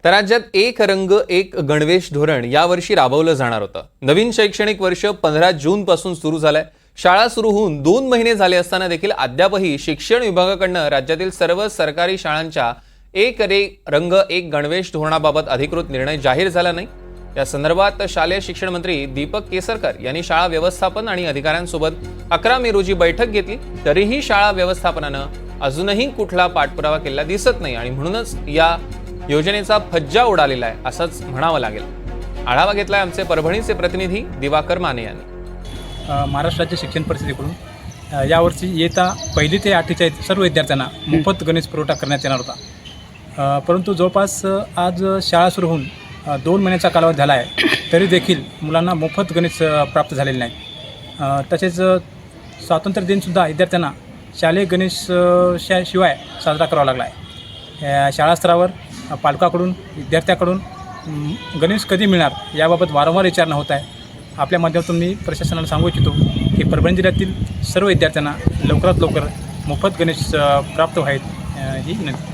तर राज्यात एक रंग एक गणवेश धोरण यावर्षी राबवलं जाणार होतं। नवीन शैक्षणिक वर्ष 15 जून पासून सुरू झालंय। शाळा सुरू होऊन 2 महिने झाले असताना देखील अद्यापही शिक्षण विभागाकडून राज्यातील सर्व सरकारी शाळांच्या एक रंग एक गणवेश धोरणाबाबत अधिकृत निर्णय जाहीर झाला नाही। या संदर्भात शालेय शिक्षण मंत्री दीपक केसरकर यांनी शाळा व्यवस्थापन आणि अधिकाऱ्यांसोबत 11 मे रोजी बैठक घेतली। तरीही शाळा व्यवस्थापनानं अजूनही कुठला पाठपुरावा केलेला दिसत नाही आणि म्हणूनच या योजनेचा फज्जा उडालेला आहे असंच म्हणावं लागेल। आढावा घेतलाय आमचे परभणीचे प्रतिनिधी दिवाकर माने यांनी। महाराष्ट्र राज्य शिक्षण परिषदेकडून यावर्षी इयत्ता 1 ते 8च्या सर्व विद्यार्थ्यांना मोफत गणेश पुरवठा करण्यात येणार होता। परंतु जवळपास आज शाळा सुरू होऊन 2 महिन्याचा कालावधी झाला आहे, तरी देखील मुलांना मोफत गणेश प्राप्त झालेले नाही। तसेच स्वातंत्र्य दिनसुद्धा विद्यार्थ्यांना शालेय गणेश शिवाय साजरा करावा लागला आहे। शाळा स्तरावर पालकाकडून विद्यार्थ्याकडून गणेश कधी मिळणार याबाबत वारंवार विचारणा होत आहे। आपल्या माध्यमातून मी प्रशासनाला सांगू इच्छितो की परभणी जिल्ह्यातील सर्व विद्यार्थ्यांना लवकरात लवकर मोफत गणेश प्राप्त व्हावेत ही विनंती।